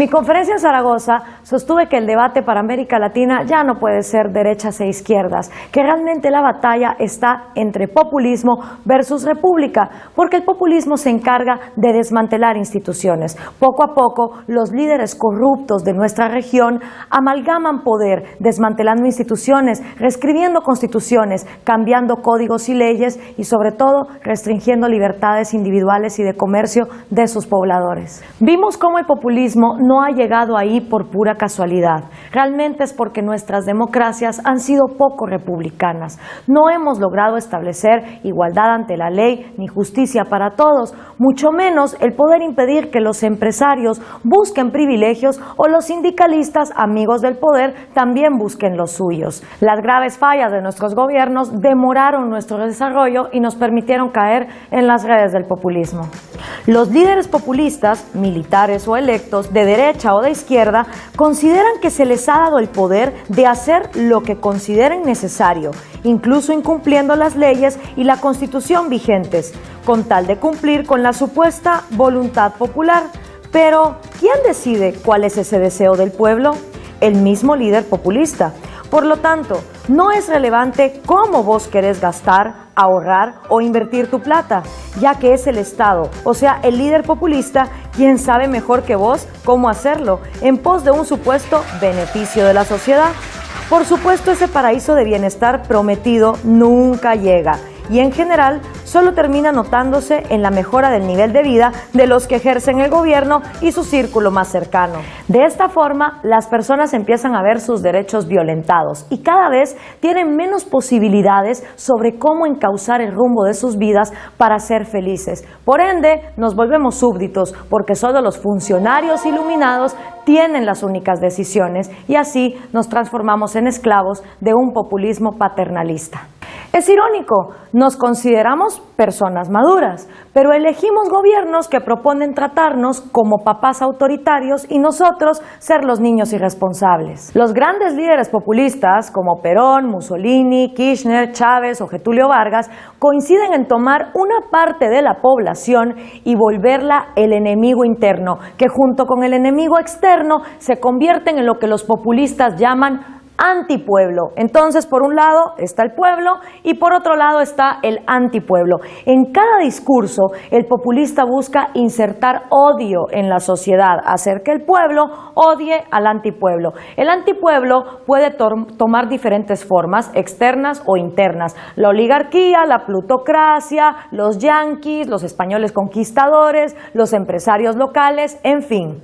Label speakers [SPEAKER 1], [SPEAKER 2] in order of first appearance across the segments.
[SPEAKER 1] mi conferencia en Zaragoza sostuve que el debate para América Latina ya no puede ser derechas e izquierdas, que realmente la batalla está entre populismo versus república, porque el populismo se encarga de desmantelar instituciones. Poco a poco, los líderes corruptos de nuestra región amalgaman poder, desmantelando instituciones, reescribiendo constituciones, cambiando códigos y leyes y sobre todo restringiendo libertades individuales y de comercio de sus pobladores. Vimos cómo el populismo no ha llegado ahí por pura casualidad. Realmente es porque nuestras democracias han sido poco republicanas. No hemos logrado establecer igualdad ante la ley ni justicia para todos, mucho menos el poder impedir que los empresarios busquen privilegios o los sindicalistas, amigos del poder, también busquen los suyos. Las graves fallas de nuestros gobiernos demoraron nuestro desarrollo y nos permitieron caer en las redes del populismo. Los líderes populistas, militares o electos, de derecha o de izquierda, consideran que se les ha dado el poder de hacer lo que consideren necesario, incluso incumpliendo las leyes y la Constitución vigentes, con tal de cumplir con la supuesta voluntad popular. Pero, ¿quién decide cuál es ese deseo del pueblo? El mismo líder populista. Por lo tanto, no es relevante cómo vos querés gastar, ahorrar o invertir tu plata, ya que es el Estado, o sea, el líder populista, quien sabe mejor que vos cómo hacerlo, en pos de un supuesto beneficio de la sociedad. Por supuesto, ese paraíso de bienestar prometido nunca llega y en general solo termina notándose en la mejora del nivel de vida de los que ejercen el gobierno y su círculo más cercano. De esta forma, las personas empiezan a ver sus derechos violentados y cada vez tienen menos posibilidades sobre cómo encauzar el rumbo de sus vidas para ser felices. Por ende, nos volvemos súbditos porque solo los funcionarios iluminados tienen las únicas decisiones y así nos transformamos en esclavos de un populismo paternalista. Es irónico, nos consideramos personas maduras, pero elegimos gobiernos que proponen tratarnos como papás autoritarios y nosotros ser los niños irresponsables. Los grandes líderes populistas como Perón, Mussolini, Kirchner, Chávez o Getúlio Vargas coinciden en tomar una parte de la población y volverla el enemigo interno, que junto con el enemigo externo se convierten en lo que los populistas llaman antipueblo. Entonces, por un lado está el pueblo y por otro lado está el antipueblo. En cada discurso, el populista busca insertar odio en la sociedad, hacer que el pueblo odie al antipueblo. El antipueblo puede tomar diferentes formas, externas o internas. La oligarquía, la plutocracia, los yanquis, los españoles conquistadores, los empresarios locales, en fin.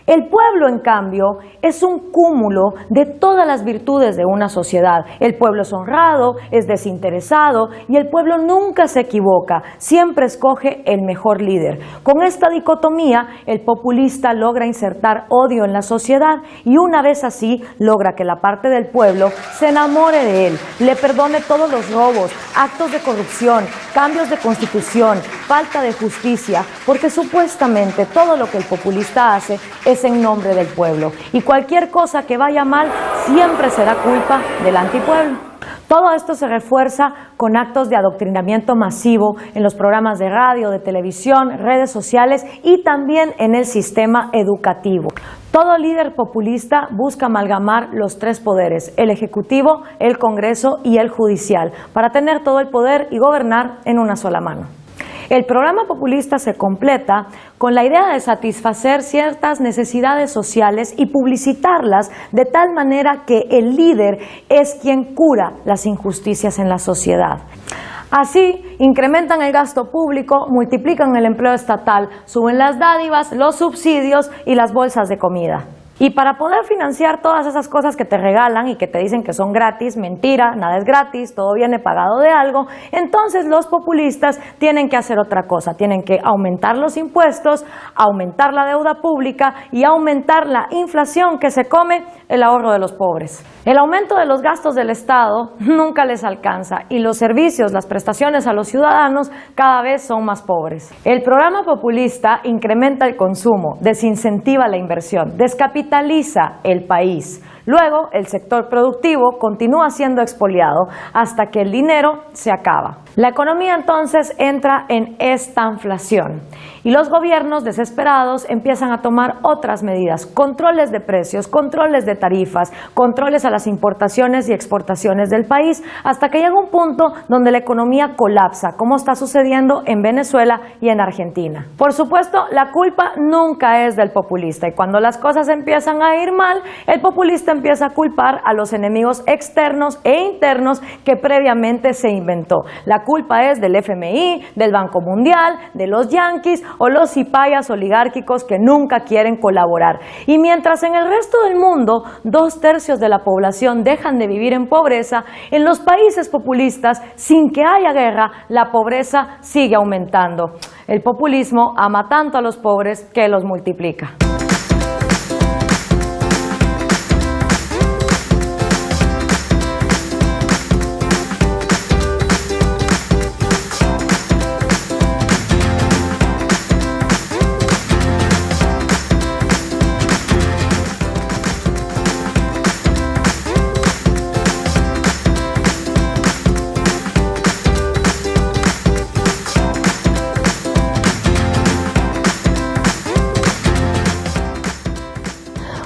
[SPEAKER 1] El pueblo, en cambio, es un cúmulo de todas las virtudes de una sociedad. El pueblo es honrado, es desinteresado y el pueblo nunca se equivoca, siempre escoge el mejor líder. Con esta dicotomía, el populista logra insertar odio en la sociedad y una vez así logra que la parte del pueblo se enamore de él, le perdone todos los robos, actos de corrupción, cambios de constitución, falta de justicia, porque supuestamente todo lo que el populista hace es en nombre del pueblo y cualquier cosa que vaya mal siempre será culpa del antipueblo. Todo esto se refuerza con actos de adoctrinamiento masivo en los programas de radio, de televisión, redes sociales y también en el sistema educativo. Todo líder populista busca amalgamar los tres poderes, el ejecutivo, el Congreso y el judicial, para tener todo el poder y gobernar en una sola mano. El programa populista se completa con la idea de satisfacer ciertas necesidades sociales y publicitarlas de tal manera que el líder es quien cura las injusticias en la sociedad. Así, incrementan el gasto público, multiplican el empleo estatal, suben las dádivas, los subsidios y las bolsas de comida. Y para poder financiar todas esas cosas que te regalan y que te dicen que son gratis, mentira, nada es gratis, todo viene pagado de algo, entonces los populistas tienen que hacer otra cosa, tienen que aumentar los impuestos, aumentar la deuda pública y aumentar la inflación que se come el ahorro de los pobres. El aumento de los gastos del Estado nunca les alcanza y los servicios, las prestaciones a los ciudadanos cada vez son más pobres. El programa populista incrementa el consumo, desincentiva la inversión, descapitaliza el país. Luego, el sector productivo continúa siendo expoliado hasta que el dinero se acaba. La economía entonces entra en estanflación y los gobiernos desesperados empiezan a tomar otras medidas, controles de precios, controles de tarifas, controles a las importaciones y exportaciones del país, hasta que llega un punto donde la economía colapsa, como está sucediendo en Venezuela y en Argentina. Por supuesto, la culpa nunca es del populista y cuando las cosas empiezan a ir mal, el populista empieza a culpar a los enemigos externos e internos que previamente se inventó. La culpa es del FMI, del Banco Mundial, de los yanquis o los cipayas oligárquicos que nunca quieren colaborar. Y mientras en el resto del mundo 2/3 de la población dejan de vivir en pobreza, en los países populistas, sin que haya guerra, la pobreza sigue aumentando. El populismo ama tanto a los pobres que los multiplica.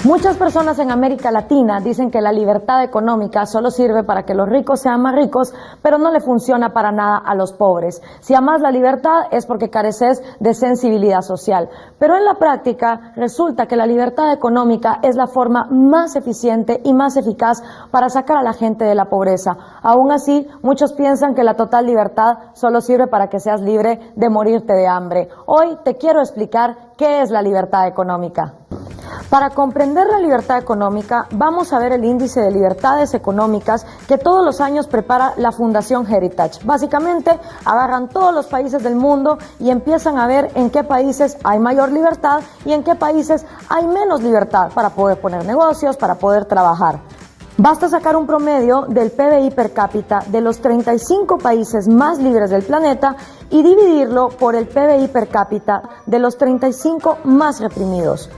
[SPEAKER 1] Muchas personas en América Latina dicen que la libertad económica solo sirve para que los ricos sean más ricos, pero no le funciona para nada a los pobres. Si amas la libertad es porque careces de sensibilidad social. Pero en la práctica resulta que la libertad económica es la forma más eficiente y más eficaz para sacar a la gente de la pobreza. Aún así, muchos piensan que la total libertad solo sirve para que seas libre de morirte de hambre. Hoy te quiero explicar qué es la libertad económica. Para comprender la libertad económica, vamos a ver el índice de libertades económicas que todos los años prepara la Fundación Heritage. Básicamente, agarran todos los países del mundo y empiezan a ver en qué países hay mayor libertad y en qué países hay menos libertad para poder poner negocios, para poder trabajar. Basta sacar un promedio del PBI per cápita de los 35 países más libres del planeta y dividirlo por el PBI per cápita de los 35 más reprimidos.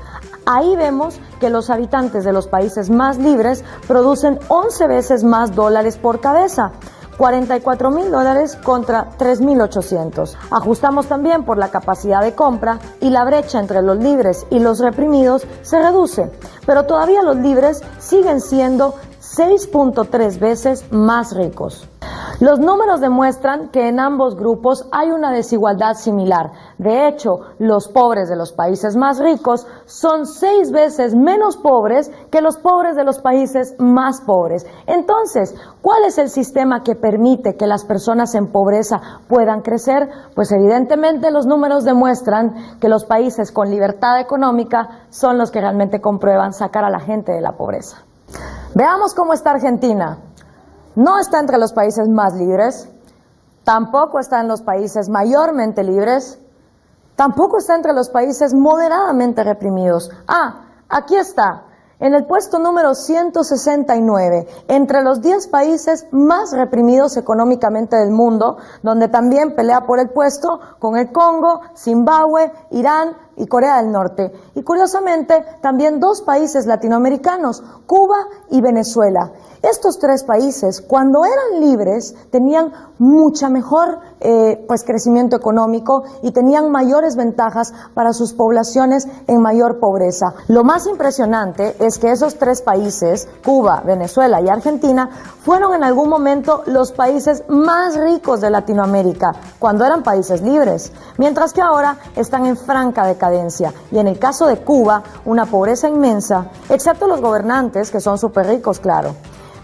[SPEAKER 1] Ahí vemos que los habitantes de los países más libres producen 11 veces más dólares por cabeza, $44,000 contra 3,800. Ajustamos también por la capacidad de compra y la brecha entre los libres y los reprimidos se reduce, pero todavía los libres siguen siendo 6.3 veces más ricos. Los números demuestran que en ambos grupos hay una desigualdad similar. De hecho, los pobres de los países más ricos son 6 veces menos pobres que los pobres de los países más pobres. Entonces, ¿cuál es el sistema que permite que las personas en pobreza puedan crecer? Pues evidentemente los números demuestran que los países con libertad económica son los que realmente comprueban sacar a la gente de la pobreza. Veamos cómo está Argentina. No está entre los países más libres, tampoco está en los países mayormente libres, tampoco está entre los países moderadamente reprimidos. Aquí está, en el puesto número 169, entre los 10 países más reprimidos económicamente del mundo, donde también pelea por el puesto con el Congo, Zimbabue, Irán y Corea del Norte. Y curiosamente, también 2 países latinoamericanos, Cuba y Venezuela. Estos 3 países, cuando eran libres, tenían mucha mejor crecimiento económico y tenían mayores ventajas para sus poblaciones en mayor pobreza. Lo más impresionante es que esos 3 países, Cuba, Venezuela y Argentina, fueron en algún momento los países más ricos de Latinoamérica, cuando eran países libres, mientras que ahora están en franca decadencia. Y en el caso de Cuba, una pobreza inmensa, excepto los gobernantes, que son súper ricos, claro.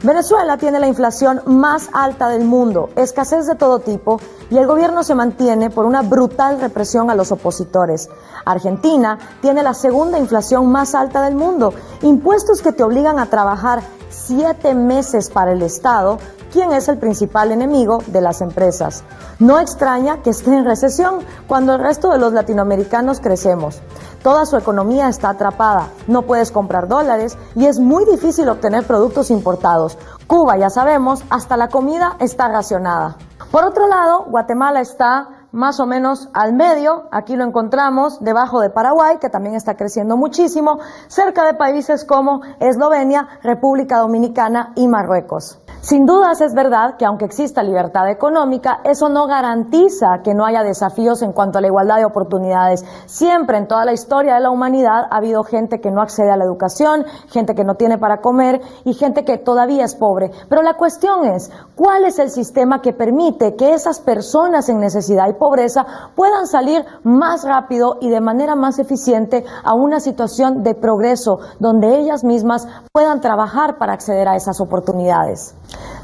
[SPEAKER 1] Venezuela tiene la inflación más alta del mundo, escasez de todo tipo, y el gobierno se mantiene por una brutal represión a los opositores. Argentina tiene la segunda inflación más alta del mundo, impuestos que te obligan a trabajar 7 meses para el Estado, quien es el principal enemigo de las empresas. No extraña que esté en recesión cuando el resto de los latinoamericanos crecemos. Toda su economía está atrapada, no puedes comprar dólares y es muy difícil obtener productos importados. Cuba, ya sabemos, hasta la comida está racionada. Por otro lado, Guatemala está más o menos al medio. Aquí lo encontramos debajo de Paraguay, que también está creciendo muchísimo, cerca de países como Eslovenia, República Dominicana y Marruecos. Sin dudas es verdad que aunque exista libertad económica, eso no garantiza que no haya desafíos en cuanto a la igualdad de oportunidades. Siempre en toda la historia de la humanidad ha habido gente que no accede a la educación, gente que no tiene para comer y gente que todavía es pobre. Pero la cuestión es, ¿cuál es el sistema que permite que esas personas en necesidad y pobreza puedan salir más rápido y de manera más eficiente a una situación de progreso, donde ellas mismas puedan trabajar para acceder a esas oportunidades?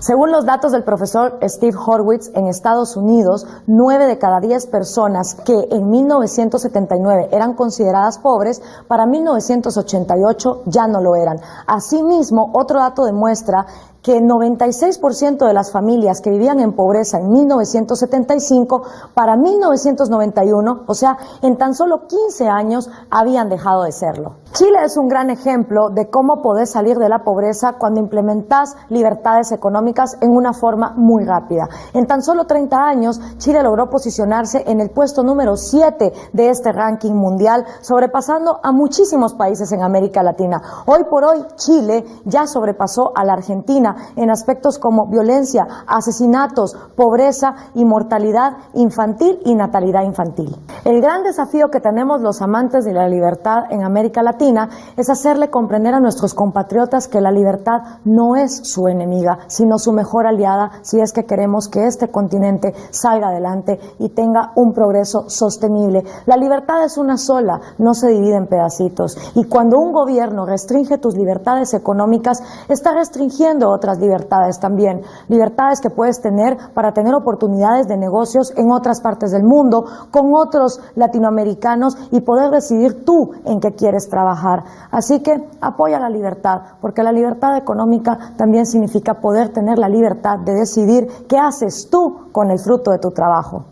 [SPEAKER 1] Según los datos del profesor Steve Horwitz, en Estados Unidos, 9 de cada 10 personas que en 1979 eran consideradas pobres, para 1988 ya no lo eran. Asimismo, otro dato demuestra que el 96% de las familias que vivían en pobreza en 1975, para 1991, o sea, en tan solo 15 años, habían dejado de serlo. Chile es un gran ejemplo de cómo poder salir de la pobreza cuando implementas libertades económicas en una forma muy rápida. En tan solo 30 años, Chile logró posicionarse en el puesto número 7 de este ranking mundial, sobrepasando a muchísimos países en América Latina. Hoy por hoy, Chile ya sobrepasó a la Argentina en aspectos como violencia, asesinatos, pobreza y mortalidad infantil y natalidad infantil. El gran desafío que tenemos los amantes de la libertad en América Latina es hacerle comprender a nuestros compatriotas que la libertad no es su enemiga, sino su mejor aliada si es que queremos que este continente salga adelante y tenga un progreso sostenible. La libertad es una sola, no se divide en pedacitos. Y cuando un gobierno restringe tus libertades económicas, está restringiendo otras libertades también, libertades que puedes tener para tener oportunidades de negocios en otras partes del mundo, con otros latinoamericanos y poder decidir tú en qué quieres trabajar. Así que apoya la libertad, porque la libertad económica también significa poder tener la libertad de decidir qué haces tú con el fruto de tu trabajo.